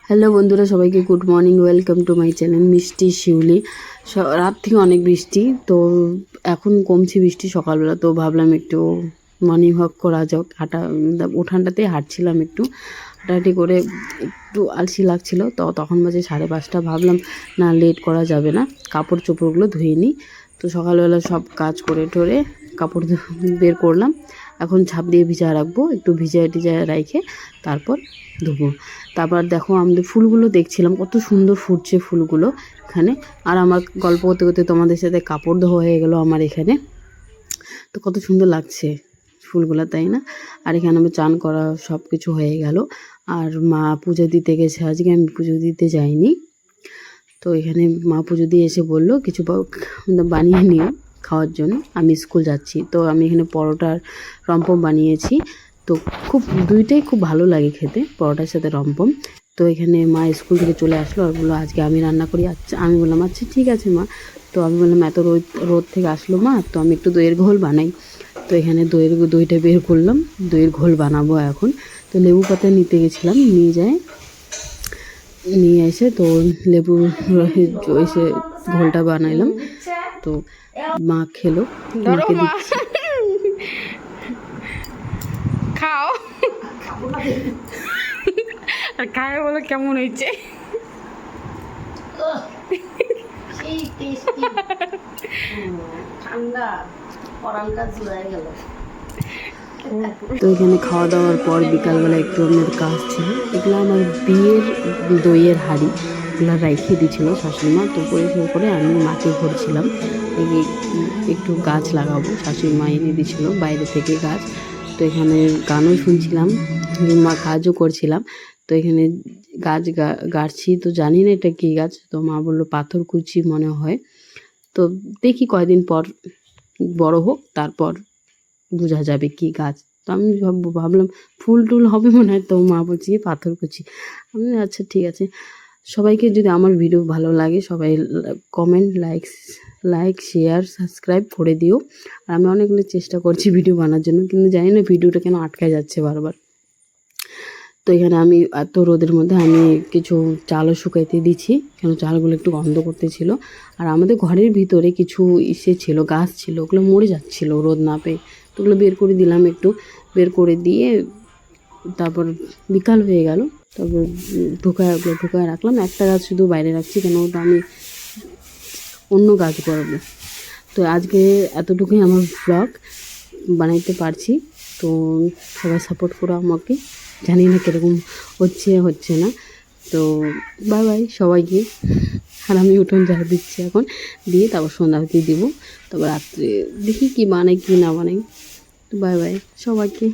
Hello বন্ধুরা, সবাইকে good morning. Welcome to my channel মিষ্টি শিউলি। রাত থেকে অনেক বৃষ্টি, তো এখন কমছে বৃষ্টি সকালবেলা, তো ভাবলাম একটু মর্নিং ওয়াক করা যাক। উঠানটাতেই হাঁটছিলাম, একটু হাঁটাহাঁটি করে একটু আলসি লাগছিল, তো তখন বাজে 5:30। ভাবলাম না, লেট করা যাবে না, কাপড় চোপড়গুলো ধুয়ে নিই। তো সকালবেলা সব কাজ করে টোরে কাপড় বের করলাম। এখন ছাপ দিয়ে ভিজা রাখবো, একটু ভিজায় টিজায় রেখে তারপর ধুবো। তারপর দেখো, আমাদের ফুলগুলো দেখছিলাম, কত সুন্দর ফুটছে ফুলগুলো এখানে। আর আমার গল্প করতে করতে তোমাদের সাথে কাপড় ধোয়া হয়ে গেলো আমার এখানে। তো কত সুন্দর লাগছে ফুলগুলো, তাই না? আর এখানে আমার চান করা সব কিছু হয়ে গেল। আর মা পুজো দিতে গেছে, আজকে আমি পুজো দিতে যাইনি। তো এখানে মা পুজো দিয়ে এসে বললো কিছু বানিয়ে নিও খাওয়ার জন্য, আমি স্কুল যাচ্ছি। তো আমি এখানে পরোটার রম্পম বানিয়েছি। তো দুইটাই খুব ভালো লাগে খেতে, পরোটার সাথে রম্পম। তো এখানে মা স্কুল থেকে চলে আসলো আর বললো আজকে আমি রান্না করি। আচ্ছা, আমি বললাম আচ্ছা ঠিক আছে মা। তো আমি বললাম এত রোদ থেকে আসলো মা, তো আমি একটু দইয়ের ঘোল বানাই। তো এখানে দইটা বের করলাম, দইয়ের ঘোল বানাবো এখন। তো লেবু পাতা নিতে গেছিলাম, নিয়ে এসে তো লেবু এসে ঘোলটা বানাইলাম। তো মা খেলো, মাকে দিচ্ছি। খাও আর খায় বলো কেমন হয়েছে। তো এখানে খাওয়া দাওয়ার পর বিকালবেলা একটু আমাদের কাজ ছিল, এগুলো আমার বিয়ের দইয়ের হাঁড়ি, এগুলো রেখে দিয়েছিল শাশুড়িমা। তো পরিষ্কার করে আমি মাকে ভরছিলাম, একটু গাছ লাগাবো, শাশুড়িমা এনে দিয়েছিল বাইরে থেকে গাছ। তো এখানে গানও শুনছিলাম, মা কাজও করছিলাম। তো এখানে গাছ গাড়ছি, তো জানি না এটা কী গাছ। তো মা বললো পাথরকুচি মনে হয়। তো দেখি কয়দিন পর বড় হোক, তারপর বোঝা যাবে কি গাছ। তো আমি ভাবলাম ফুল টুল হবে মনে হয়। তো মা বলছি পাথরকুচি। আমি আচ্ছা ঠিক আছে। সবাইকে যদি আমার ভিডিও ভালো লাগে, সবাই কমেন্ট, লাইক শেয়ার সাবস্ক্রাইব করে দিও। আর আমি অনেকগুলো চেষ্টা করছি ভিডিও বানার জন্য, কিন্তু জানি না ভিডিওটা কেন আটকায় যাচ্ছে বারবার। তো এখানে আমি এত রোদের মধ্যে আমি কিছু চালও শুকাইতে দিচ্ছি, কেন চালগুলো একটু গন্ধ করতেছিল। আর আমাদের ঘরের ভিতরে কিছু ছিল, গাছ ছিল, ওগুলো মরে যাচ্ছিলো রোদ না পেয়ে। তো ওগুলো বের করে দিলাম, একটু বের করে দিয়ে তারপর বিকাল হয়ে গেল। তারপর ঢুকায় রাখলাম। একটা গাছ শুধু বাইরে রাখছি, কেন ওটা আমি অন্য গাছ করবো। তো আজকে এতটুকুই আমার ব্লগ বানাইতে পারছি। তো সবাই সাপোর্ট করো আমাকে, জানি না কীরকম হচ্ছে না। তো বাই বাই সবাইকে। আর আমি উঠোন ঝাড় দিচ্ছি এখন, দিয়ে তারপর সন্ধ্যাবতী দিব। তারপর রাত্রে দেখি কি বানাই কি না বানাই। তো বাই বাই সবাইকে।